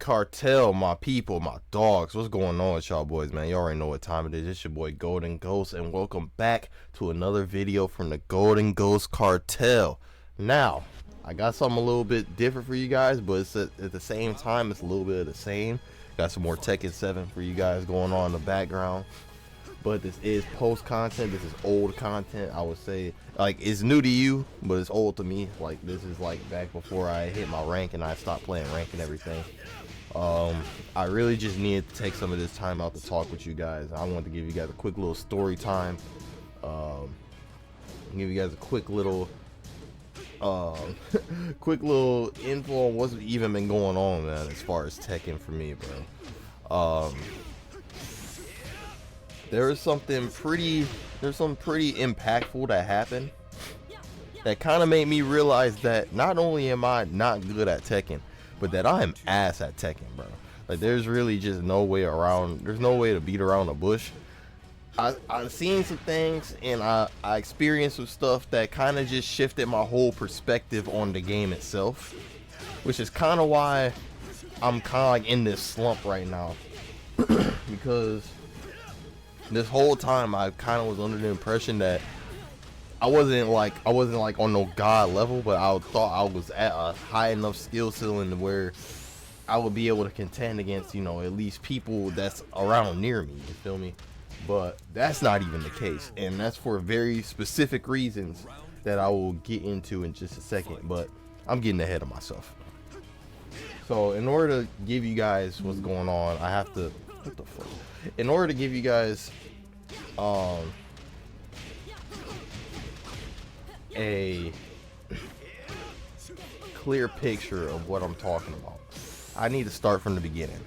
Cartel, my people, my dogs, what's going on with y'all boys, man? You already know what time it is. It's your boy Golden Ghost, and welcome back to another video from the Golden Ghost Cartel. Now, I got something a little bit different for you guys, but it's at the same time, it's a little bit of the same. Got some more Tekken 7 for you guys going on in the background. But this is post content. This is old content. I would say, like, it's new to you, but it's old to me. Like, this is like back before I hit my rank and I stopped playing rank and everything. I really just needed to take some of this time out to talk with you guys. I wanted to give you guys a quick little story time. Give you guys a quick little quick little info on what's even been going on, man, as far as Tekken for me, bro. There's something pretty impactful that happened that kind of made me realize that not only am I not good at Tekken, but that I am ass at Tekken, bro. Like, there's really just no way around. There's no way to beat around the bush. I've seen some things, and I experienced some stuff that kind of just shifted my whole perspective on the game itself, which is kind of why I'm kind of like in this slump right now. Because this whole time I kind of was under the impression that I wasn't like on no god level, but I thought I was at a high enough skill ceiling where I would be able to contend against, you know, at least people that's around near me, you feel me? But that's not even the case, and that's for very specific reasons that I will get into in just a second, but I'm getting ahead of myself. So in order to give you guys what's going on, I have to, what the fuck? In order to give you guys a clear picture of what I'm talking about, I need to start from the beginning.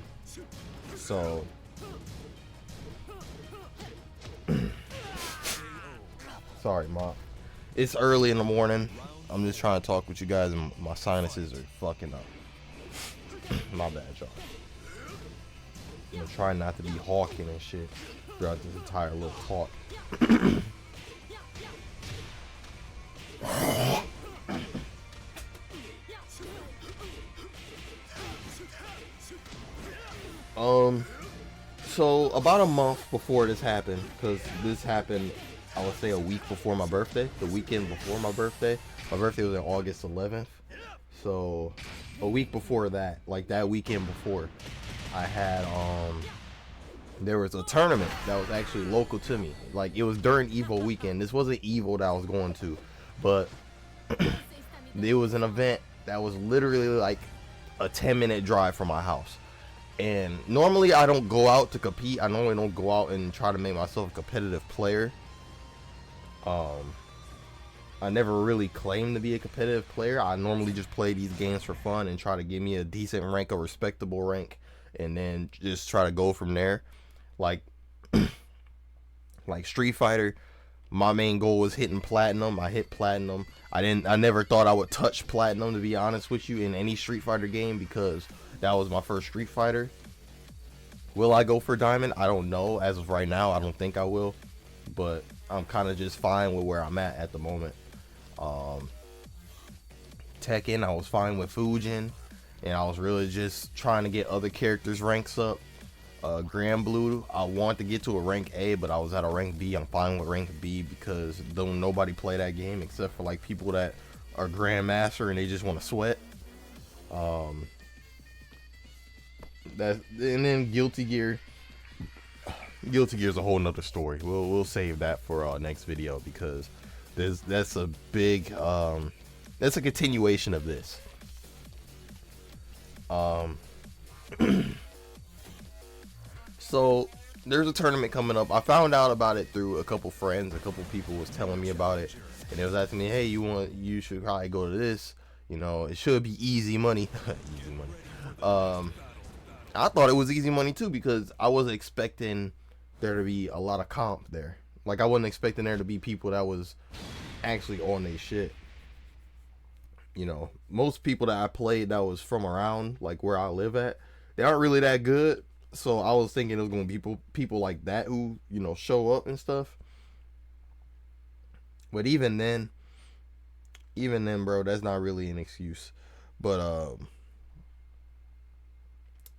So sorry, Ma. It's early in the morning. I'm just trying to talk with you guys, and my sinuses are fucking up. My bad, y'all. I'm gonna try not to be hawking and shit throughout this entire little talk. So about a month before this happened, because this happened, I would say a week before my birthday, the weekend before my birthday. My birthday was on August 11th. So a week before that, like that weekend before, I had there was a tournament that was actually local to me. Like, it was during Evo weekend. This wasn't Evo that I was going to, but it was an event that was literally like a 10-minute drive from my house. And normally I don't go out to compete. I normally don't go out and try to make myself a competitive player. I never really claim to be a competitive player. I normally just play these games for fun and try to give me a decent rank, a respectable rank, and then just try to go from there. Like Street Fighter, my main goal was hitting platinum. I hit platinum. I never thought I would touch platinum, to be honest with you, in any Street Fighter game, because that was my first Street Fighter. Will I go for diamond? I don't know. As of right now, I don't think I will, but I'm kind of just fine with where I'm at the moment. Tekken, I was fine with Fujin, and I was really just trying to get other characters' ranks up. Grand Blue, I want to get to a rank A, but I was at a rank B. I'm fine with rank B because don't nobody play that game except for like people that are Grandmaster and they just want to sweat. And then Guilty Gear. Guilty Gear is a whole nother story. We'll save that for next video, because that's a big that's a continuation of this. So there's a tournament coming up. I found out about it through a couple friends. A couple people was telling me about it, and they was asking me, "Hey, you should probably go to this. You know, it should be easy money." Easy money. I thought it was easy money too, because I wasn't expecting there to be a lot of comp there. Like, I wasn't expecting there to be people that was actually on their shit. You know, most people that I played that was from around like where I live at, they aren't really that good. So I was thinking it was gonna be people like that who, you know, show up and stuff. But even then, bro, that's not really an excuse. But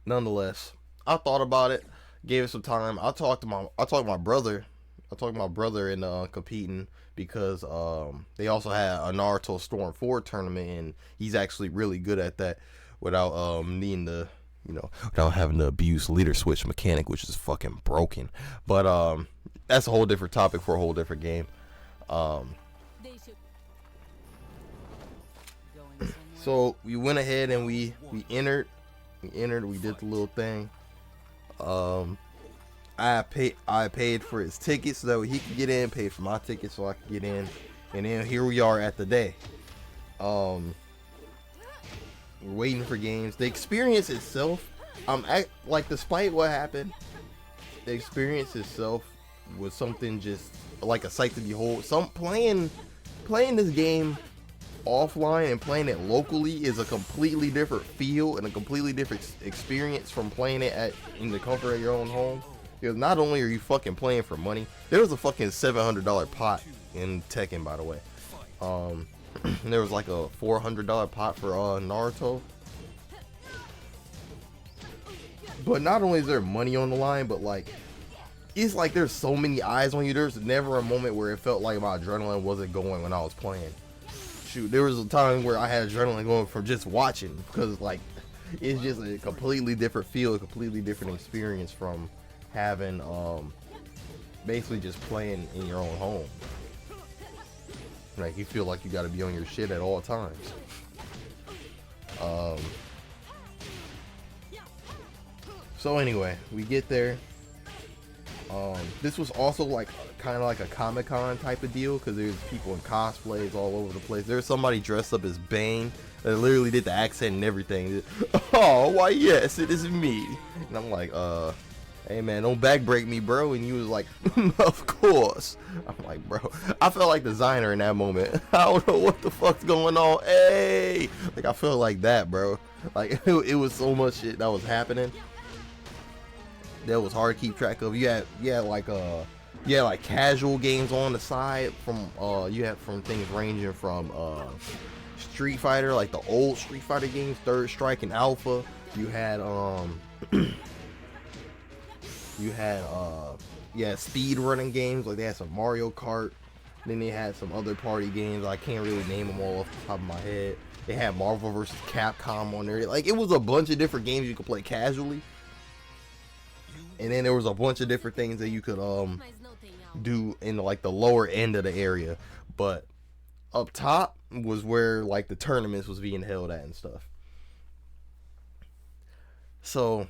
nonetheless, I thought about it, gave it some time. I talked to my brother. I talked to my brother in competing because they also had a Naruto Storm 4 tournament, and he's actually really good at that without needing to, without having to abuse leader switch mechanic, which is fucking broken. But that's a whole different topic for a whole different game. So we went ahead and we entered. We did the little thing. I paid for his ticket so that he could get in, paid for my ticket so I could get in, and then here we are at the day. We're waiting for games. The experience itself, despite what happened, the experience itself was something just like a sight to behold. Playing this game offline and playing it locally is a completely different feel and a completely different experience from playing it in the comfort of your own home. Because not only are you fucking playing for money, there was a fucking $700 pot in Tekken, by the way. There was like a $400 pot for Naruto. But not only is there money on the line, but like, it's like there's so many eyes on you. There's never a moment where it felt like my adrenaline wasn't going when I was playing. Shoot, there was a time where I had adrenaline going from just watching, because like, it's just a completely different feel, a completely different experience from having basically just playing in your own home. Like, you feel like you got to be on your shit at all times. So anyway, we get there. This was also like kind of like a Comic-Con type of deal, because there's people in cosplays all over the place. There's somebody dressed up as Bane that literally did the accent and everything. Oh, why yes, it is me. And I'm like, hey man, don't backbreak me, bro. And you was like, of course. I'm like, bro, I felt like the designer in that moment. I don't know what the fuck's going on. Hey, like, I felt like that, bro. Like, it was so much shit that was happening that was hard to keep track of. You had like casual games on the side from you had from things ranging from Street Fighter, like the old Street Fighter games, Third Strike and Alpha. You had speed running games, like they had some Mario Kart. Then they had some other party games. I can't really name them all off the top of my head. They had Marvel vs. Capcom on there. Like, it was a bunch of different games you could play casually. And then there was a bunch of different things that you could do in like the lower end of the area. But up top was where like the tournaments was being held at and stuff. So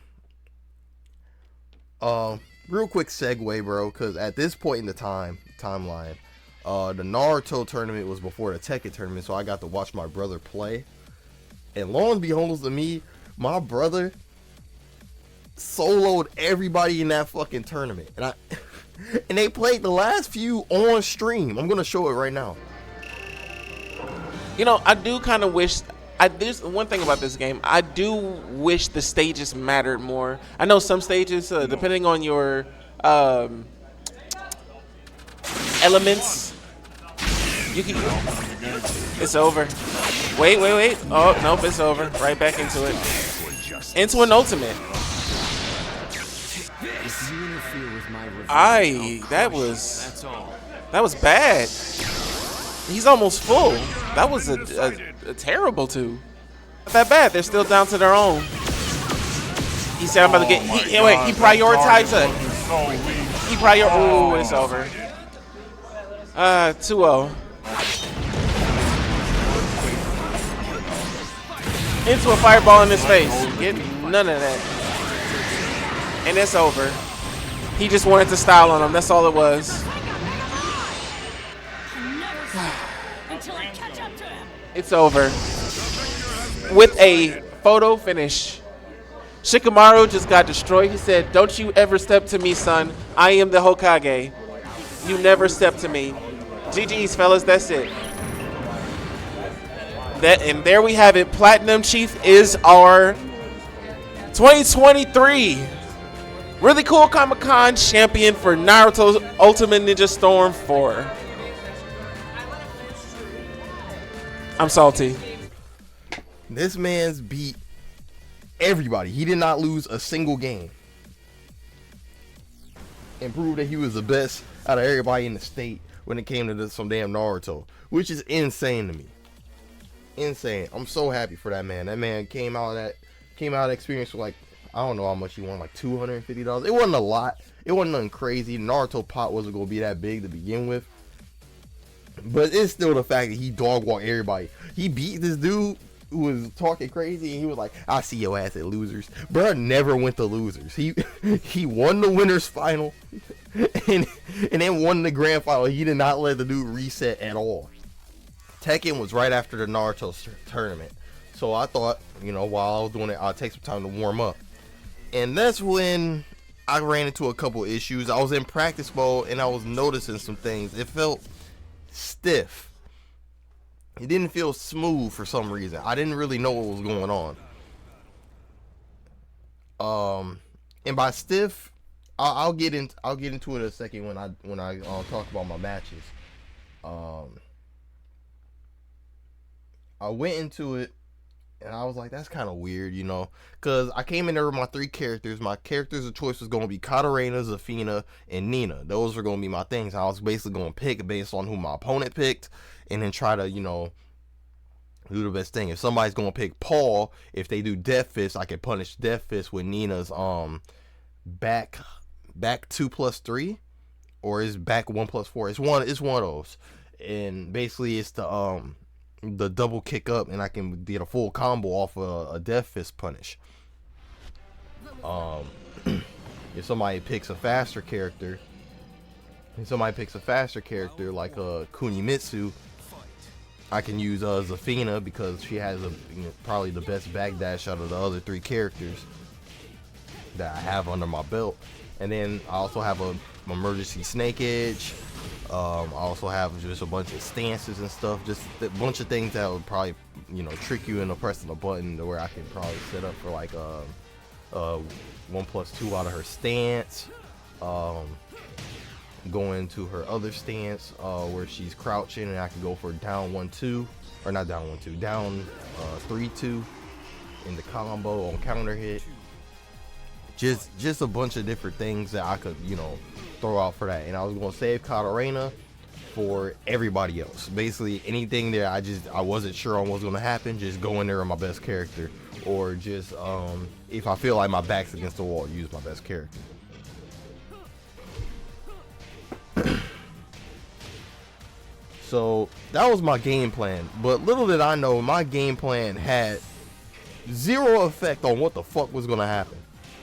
real quick segue, bro, because at this point in the timeline, the Naruto tournament was before the Tekken tournament, so I got to watch my brother play. And lo and behold to me, my brother soloed everybody in that fucking tournament, and and they played the last few on stream. I'm gonna show it right now. You know, I do kind of wish. There's one thing about this game. I do wish the stages mattered more. I know some stages, depending on your elements, you can. It's over. Wait. Oh nope, it's over. Right back into it. Into an ultimate. That was bad. He's almost full. That was a terrible two. Not that bad. They're still down to their own. He said, "I'm about to get." He prioritized it. Ooh, it's over. 2-0. Into a fireball in his face. Get none of that. And it's over. He just wanted to style on him. That's all it was. It's over. With a photo finish. Shikamaru just got destroyed. He said, "Don't you ever step to me, son. I am the Hokage. You never step to me." GG's, fellas. That's it. And there we have it. Platinum Chief is our 2023 really cool Comic-Con champion for Naruto Ultimate Ninja Storm 4. I'm salty. This man's beat everybody. He did not lose a single game. And proved that he was the best out of everybody in the state when it came to some damn Naruto. Which is insane to me. Insane. I'm so happy for that man. That man came out of that experience with like, I don't know how much he won, like $250. It wasn't a lot. It wasn't nothing crazy. Naruto pot wasn't gonna be that big to begin with. But it's still the fact that he dog walked everybody. He beat this dude who was talking crazy, and he was like, "I see your ass at losers." Bruh never went to losers. He won the winners final, and then won the grand final. He did not let the dude reset at all. Tekken was right after the Naruto tournament, so I thought, you know, while I was doing it, I'll take some time to warm up. And that's when I ran into a couple issues. I was in practice mode, and I was noticing some things. It felt stiff. It didn't feel smooth for some reason. I didn't really know what was going on. And by stiff, I'll get into it in a second when I talk about my matches. I went into it and I was like, that's kind of weird, you know, because I came in there with my 3 characters. My characters of choice was going to be Katarina, Zafina, and Nina. Those were going to be my things. I was basically going to pick based on who my opponent picked, and then try to, you know, do the best thing. If somebody's going to pick Paul, if they do Death Fist, I can punish Death Fist with Nina's back 2+3, or is back 1+4. It's one of those, and basically it's the double kick up, and I can get a full combo off a Death Fist punish. If somebody picks a faster character, like Kunimitsu, I can use Zafina because she has probably the best backdash out of the other 3 characters that I have under my belt. And then I also have a emergency snake edge. I also have just a bunch of stances and stuff, just a bunch of things that would probably, you know, trick you into pressing a button to where I can probably set up for like 1+2 out of her stance. Go into her other stance where she's crouching, and I can go for down 1-2, or not down 1-2, down 3-2 in the combo on counter hit. Just a bunch of different things that I could, you know, throw out for that. And I was gonna save Katarina for everybody else. Basically anything that I wasn't sure on what was gonna happen, just go in there with my best character, or just if I feel like my back's against the wall, use my best character. So that was my game plan, but little did I know my game plan had zero effect on what the fuck was gonna happen.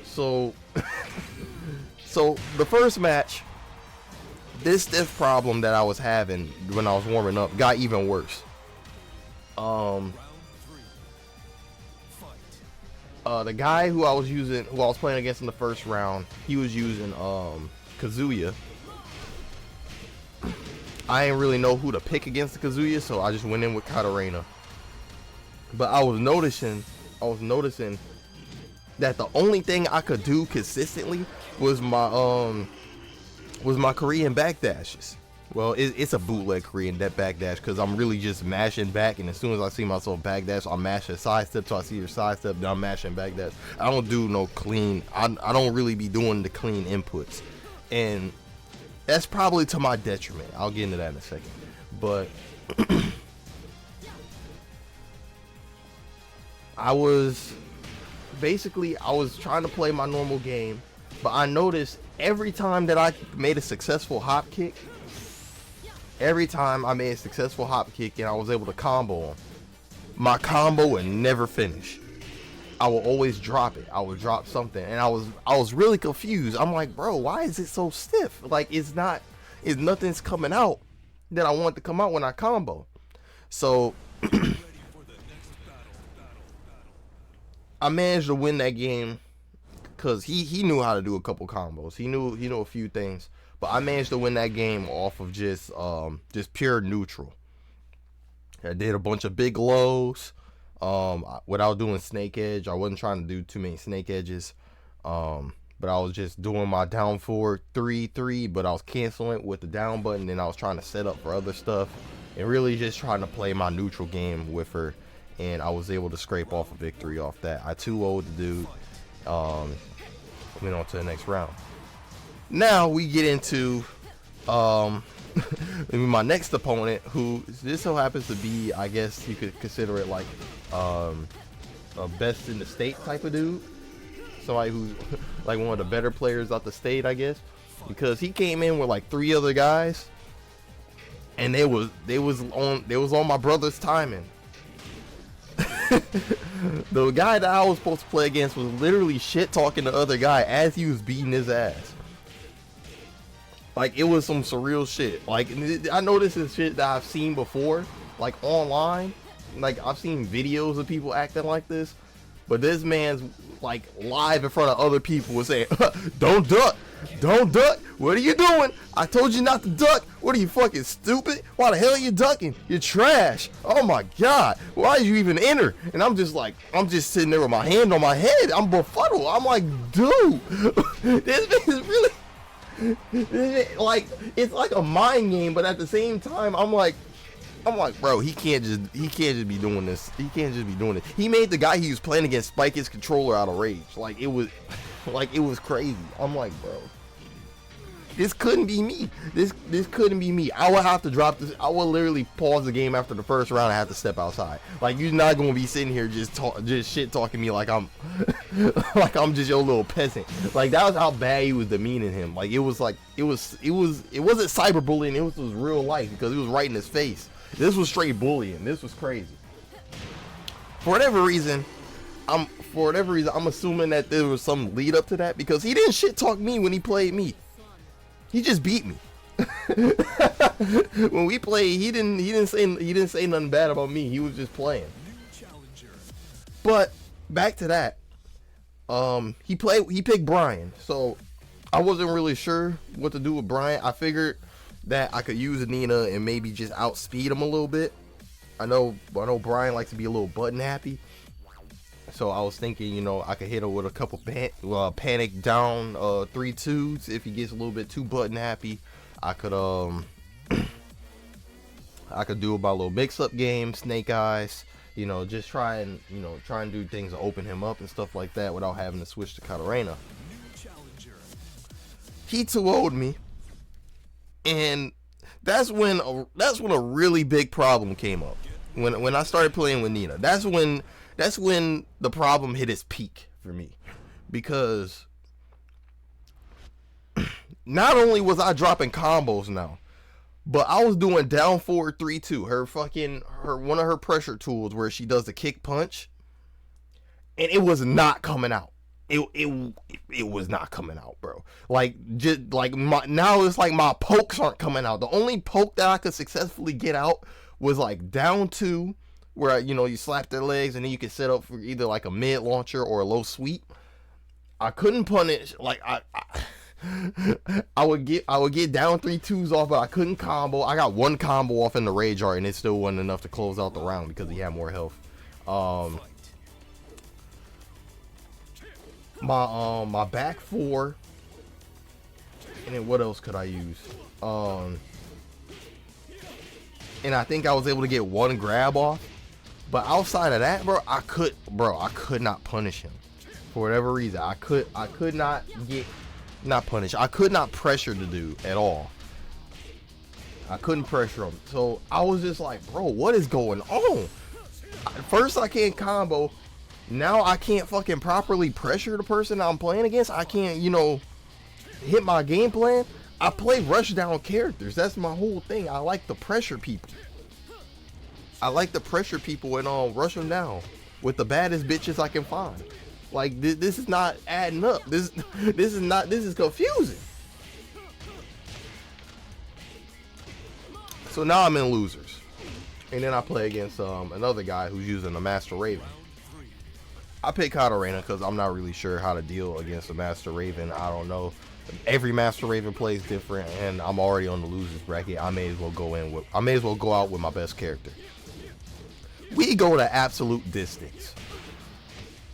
So so the first match, this stiff problem that I was having when I was warming up got even worse. The guy who I was playing against in the first round, he was using Kazuya. I didn't really know who to pick against the Kazuya, so I just went in with Katarina. But I was noticing that the only thing I could do consistently was my Korean backdashes. Well, it's a bootleg Korean backdash because I'm really just mashing back, and as soon as I see myself backdash, I'm mashing sidestep till I see your sidestep, then I'm mashing backdash. I don't do no clean. I don't really be doing the clean inputs, and that's probably to my detriment. I'll get into that in a second, but I was trying to play my normal game, but I noticed every time that I made a successful hop kick, and I was able to combo him, my combo would never finish. I will always drop it. I would drop something, and I was really confused. I'm like, bro, why is it so stiff? Like, nothing's coming out that I want to come out when I combo. So I managed to win that game because he knew how to do a couple combos. He knew a few things, but I managed to win that game off of just pure neutral. I did a bunch of big lows without doing snake edge. I wasn't trying to do too many snake edges, but I was just doing my down forward 3-3, but I was canceling it with the down button, and I was trying to set up for other stuff and really just trying to play my neutral game with her. and I was able to scrape off a victory off that. I 2-0'd the dude. Went on to the next round. Now we get into my next opponent, who this so happens to be, I guess you could consider it like a best in the state type of dude. Somebody who's like one of the better players out the state, I guess, because he came in with like 3 other guys, and they was on my brother's timing. The guy that I was supposed to play against was literally shit talking the other guy as he was beating his ass. Like, it was some surreal shit. Like, I know this is shit that I've seen before, like online. Like, I've seen videos of people acting like this, but this man's like live in front of other people was saying, "Don't duck, don't duck. What are you doing? I told you not to duck. What are you, fucking stupid? Why the hell are you ducking? You're trash. Oh my god, why did you even enter?" And I'm just sitting there with my hand on my head. I'm befuddled. I'm like, dude, this man is really like, it's like a mind game, but at the same time, I'm like, bro, he can't just be doing this. He can't just be doing it. He made the guy he was playing against spike his controller out of rage. Like, it was crazy. I'm like, bro, this couldn't be me. This couldn't be me. I would have to drop this. I would literally pause the game after the first round. I have to step outside. Like, you're not gonna be sitting here just shit talking me like I'm like I'm just your little peasant. Like, that was how bad he was demeaning him. Like, it wasn't cyberbullying. It was real life, because it was right in his face. This was straight bullying. This was crazy. For whatever reason, I'm assuming that there was some lead up to that, because he didn't shit talk me when he played me. He just beat me. When we played, he didn't say nothing bad about me. He was just playing. But back to that. He picked Brian. So I wasn't really sure what to do with Brian. I figured that I could use Nina and maybe just outspeed him a little bit. I know Brian likes to be a little button happy. So I was thinking, you know, I could hit him with a couple panic down 3-2s if he gets a little bit too button happy. I could I could do about a little mix-up game, snake eyes, you know, just try and do things to open him up and stuff like that without having to switch to Katarina. He 2-0'd me, and that's when a really big problem came up. When I started playing with Nina, that's when the problem hit its peak for me, because not only was I dropping combos now, but I was doing down forward 3-2. One of her pressure tools where she does the kick punch, and it was not coming out. It was not coming out, bro. Like, just like now it's like my pokes aren't coming out. The only poke that I could successfully get out was like down 2, where, you know, you slap their legs and then you can set up for either like a mid launcher or a low sweep. I couldn't punish, like I would get down 3-2s off, but I couldn't combo. I got one combo off in the rage art, and it still wasn't enough to close out the round because he had more health. My back 4, and then what else could I use? And I think I was able to get one grab off, but outside of that, bro, I could not punish him for whatever reason. I could not punish. I could not pressure the dude at all. I couldn't pressure him. So I was just like, bro, what is going on? First, I can't combo. Now I can't fucking properly pressure the person I'm playing against. I can't, you know, hit my game plan. I play rushdown characters. That's my whole thing. I like to pressure people. And rush them down with the baddest bitches I can find. Like, this is not adding up. This is confusing. So now I'm in losers, and then I play against another guy who's using a Master Raven. I pick Katarina because I'm not really sure how to deal against a Master Raven. I don't know. Every Master Raven plays different, and I'm already on the losers bracket. I may as well go out with my best character. We go to absolute distance.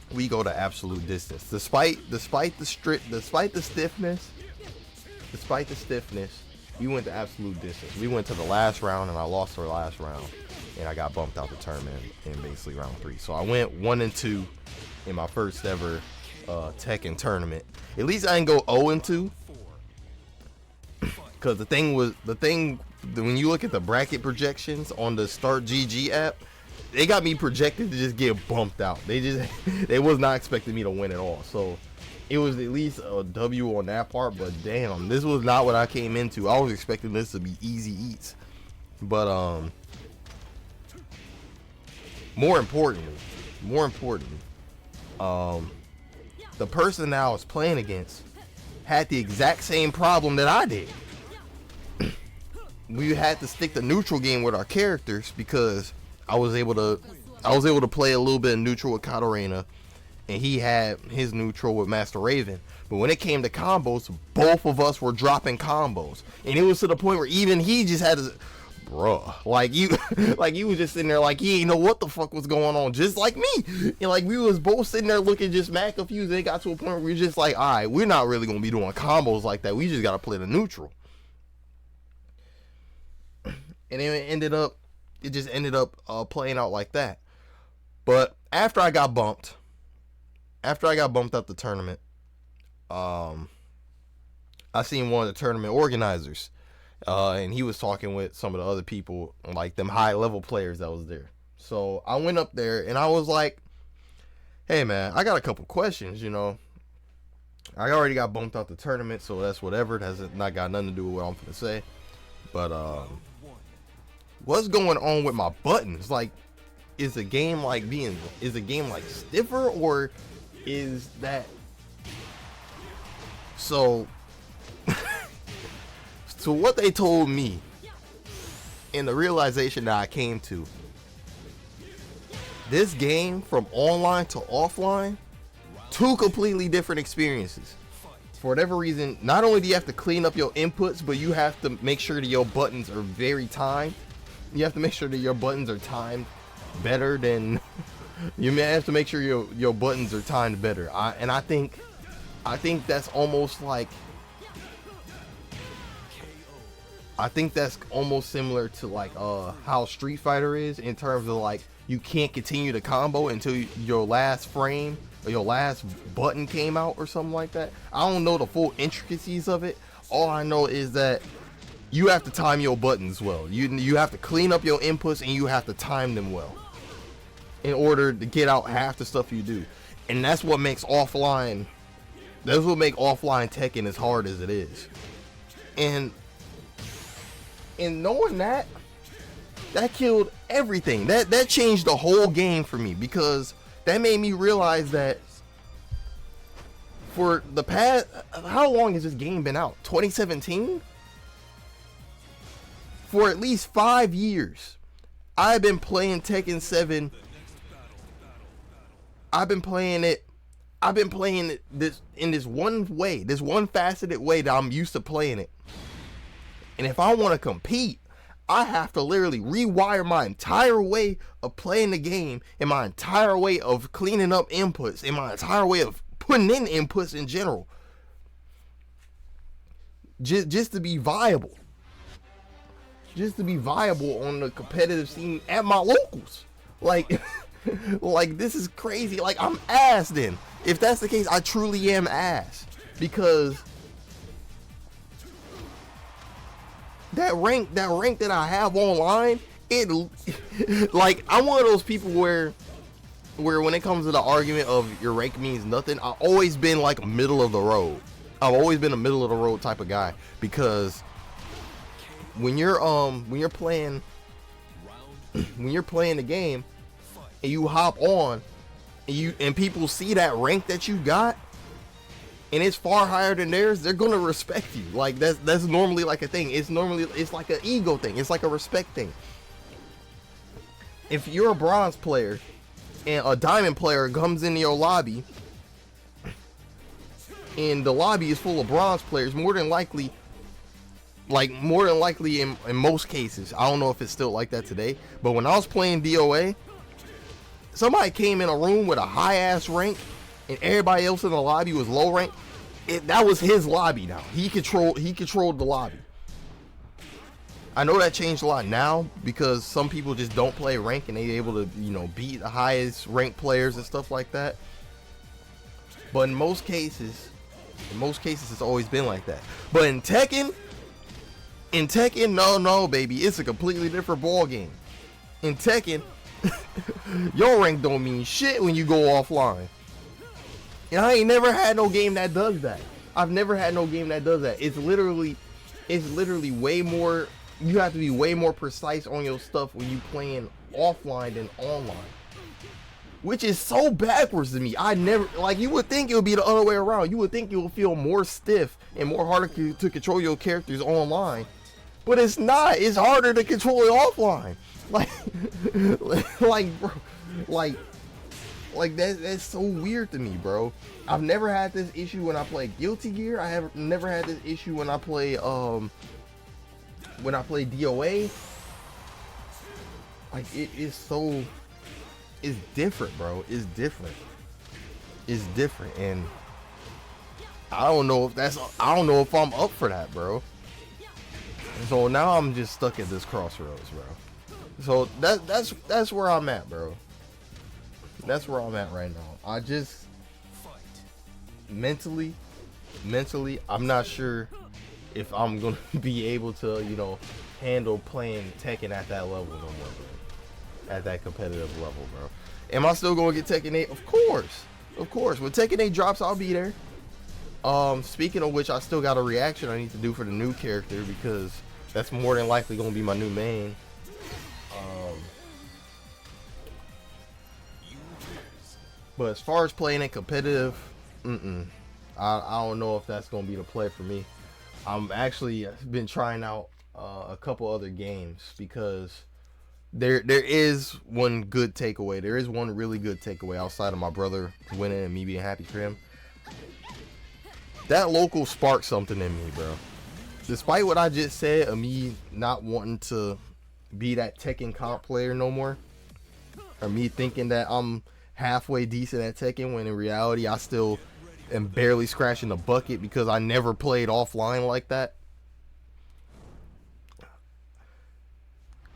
Despite the stiffness, we went to absolute distance. We went to the last round, and I lost our last round. and I got bumped out the tournament in basically round 3. So I went 1-2 in my first ever Tekken tournament. At least I didn't go 0-2, because the thing when you look at the bracket projections on the Start GG app, they got me projected to just get bumped out. They was not expecting me to win at all. So it was at least a W on that part, but damn, this was not what I came into. I was expecting this to be easy eats. But more importantly, the person that I was playing against had the exact same problem that I did. We had to stick to neutral game with our characters because I was able to play a little bit of neutral with Katarina, and he had his neutral with Master Raven. But when it came to combos, both of us were dropping combos, and it was to the point where even he just had to, bruh, like you was just sitting there like he ain't know what the fuck was going on, just like me. And like we was both sitting there looking just mad confused. And it got to a point where we were just like, all right, we're not really gonna be doing combos like that. We just gotta play the neutral. And it just ended up playing out like that. But after I got bumped out the tournament, I seen one of the tournament organizers, and he was talking with some of the other people, like them high level players that was there. So I went up there and I was like, hey man, I got a couple questions, you know. I already got bumped out the tournament, so that's whatever. That's not got nothing to do with what I'm gonna say. But what's going on with my buttons? Like, is the game like stiffer, or is that so? So what they told me, and the realization that I came to, this game from online to offline, 2 completely different experiences. For whatever reason, not only do you have to clean up your inputs, but you have to make sure that your buttons are very timed. You have to make sure that your buttons are timed better than you may have to make sure your buttons are timed better. I think that's almost like, I think that's almost similar to like how Street Fighter is, in terms of like you can't continue the combo until your last frame or your last button came out or something like that. I don't know the full intricacies of it. All I know is that you have to time your buttons well. You have to clean up your inputs, and you have to time them well in order to get out half the stuff you do. And that's what makes offline Tekken as hard as it is. And knowing that killed everything. That changed the whole game for me, because that made me realize that for the past, how long has this game been out? 2017? For at least 5 years, I've been playing Tekken 7. I've been playing it this in this one way, this one faceted way that I'm used to playing it. And if I want to compete, I have to literally rewire my entire way of playing the game, and my entire way of cleaning up inputs, and my entire way of putting in inputs in general, just to be viable. Just to be viable on the competitive scene at my locals. Like, like this is crazy. Like, I'm ass then. If that's the case, I truly am ass. Because that rank that I have online, it like, I'm one of those people where when it comes to the argument of your rank means nothing, I've always been like middle of the road. I've always been a middle of the road type of guy, because when you're playing the game and you hop on and people see that rank that you got and it's far higher than theirs, they're gonna respect you. Like, that's normally like a thing. It's like an ego thing. It's like a respect thing. If you're a bronze player and a diamond player comes into your lobby and the lobby is full of bronze players, more than likely in most cases, I don't know if it's still like that today, but when I was playing DOA, somebody came in a room with a high ass rank and everybody else in the lobby was low rank. That was his lobby now. He controlled the lobby. I know that changed a lot now because some people just don't play rank and they're able to, you know, beat the highest ranked players and stuff like that. But in most cases, it's always been like that. But in Tekken, no, baby, it's a completely different ball game. In Tekken, your rank don't mean shit when you go offline. And I ain't never had no game that does that. I've never had no game that does that. It's literally way more. You have to be way more precise on your stuff when you playing offline than online, which is so backwards to me. I never, like, you would think it would be the other way around. You would think you would feel more stiff and more harder to control your characters online, but it's not. It's harder to control it offline. Like that's so weird to me, bro. I've never had this issue when I play Guilty Gear. I have never had this issue when I play DOA. Like, it's different, bro. It's different, and I don't know if I'm up for that, bro. So now I'm just stuck at this crossroads, bro. So that's where I'm at, bro. That's where I'm at right now. I just mentally, I'm not sure if I'm gonna be able to, you know, handle playing Tekken at that level no more, bro. At that competitive level, bro. Am I still gonna get Tekken 8? Of course. When Tekken 8 drops, I'll be there. Speaking of which, I still got a reaction I need to do for the new character because that's more than likely gonna be my new main. But as far as playing it competitive, I don't know if that's gonna be the play for me. I'm actually been trying out a couple other games because there is one good takeaway. There is one really good takeaway outside of my brother winning and me being happy for him. That local sparked something in me, bro. Despite what I just said of me not wanting to be that Tekken comp player no more, or me thinking that I'm halfway decent at Tekken when in reality I still am barely scratching the bucket because I never played offline like that.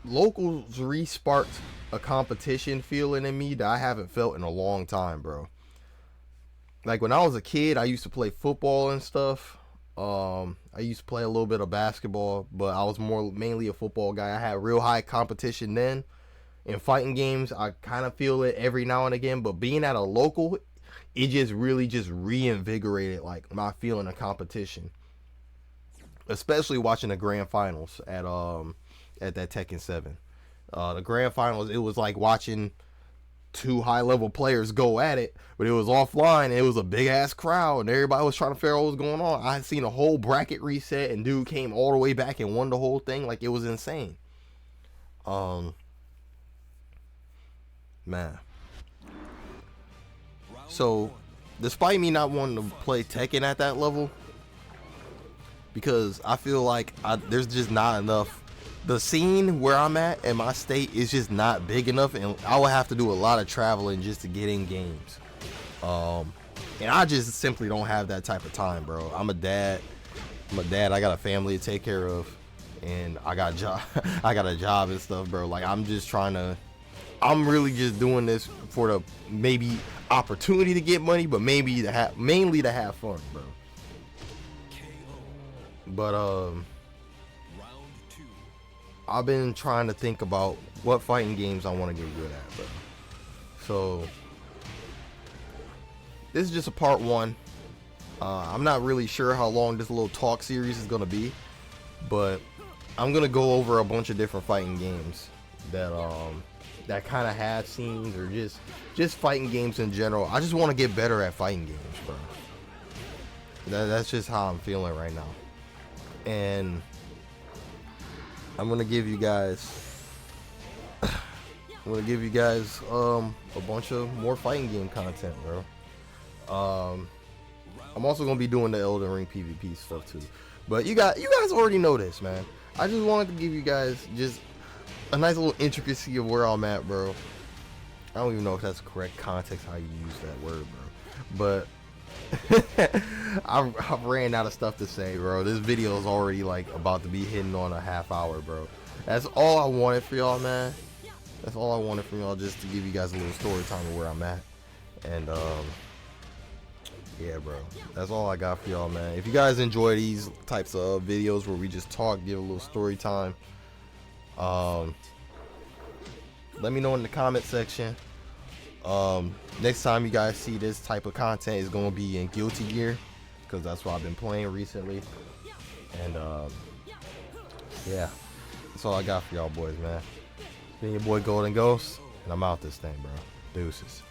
Locals re-sparked a competition feeling in me that I haven't felt in a long time, bro. Like when I was a kid, I used to play football and stuff. I used to play a little bit of basketball, but I was mainly a football guy. I had real high competition then. In fighting games, I kind of feel it every now and again, but being at a local, it just really just reinvigorated like my feeling of competition. Especially watching the grand finals at that Tekken 7. The grand finals, it was like watching two high level players go at it, but it was offline and it was a big ass crowd and everybody was trying to figure out what was going on. I had seen a whole bracket reset and dude came all the way back and won the whole thing. Like, it was insane. Man. So, despite me not wanting to play Tekken at that level, because I feel like there's just not enough. The scene where I'm at in my state is just not big enough, and I would have to do a lot of traveling just to get in games. And I just simply don't have that type of time, bro. I'm a dad. I got a family to take care of, and I got a job and stuff, bro. Like, I'm really just doing this for the maybe opportunity to get money, but mainly to have fun, bro. But I've been trying to think about what fighting games I want to get good at, bro. So this is just a part one. I'm not really sure how long this little talk series is gonna be, but I'm gonna go over a bunch of different fighting games that kind of have scenes, or just fighting games in general. I just want to get better at fighting games, bro. That's just how I'm feeling right now. And I'm gonna give you guys a bunch of more fighting game content, bro. I'm also gonna be doing the Elden Ring PvP stuff too. But you guys already know this, man. I just wanted to give you guys just a nice little intricacy of where I'm at, bro. I don't even know if that's correct context how you use that word, bro. But I've ran out of stuff to say, bro. This video is already like about to be hitting on a half hour, bro. That's all I wanted for y'all, man. That's all I wanted from y'all, just to give you guys a little story time of where I'm at. And yeah, bro, that's all I got for y'all, man. If you guys enjoy these types of videos where we just talk, give a little story time, let me know in the comment section. Next time you guys see this type of content is going to be in Guilty Gear, because that's what I've been playing recently. And yeah, that's all I got for y'all boys, man. Been your boy Golden Ghost, and I'm out this thing, bro. Deuces.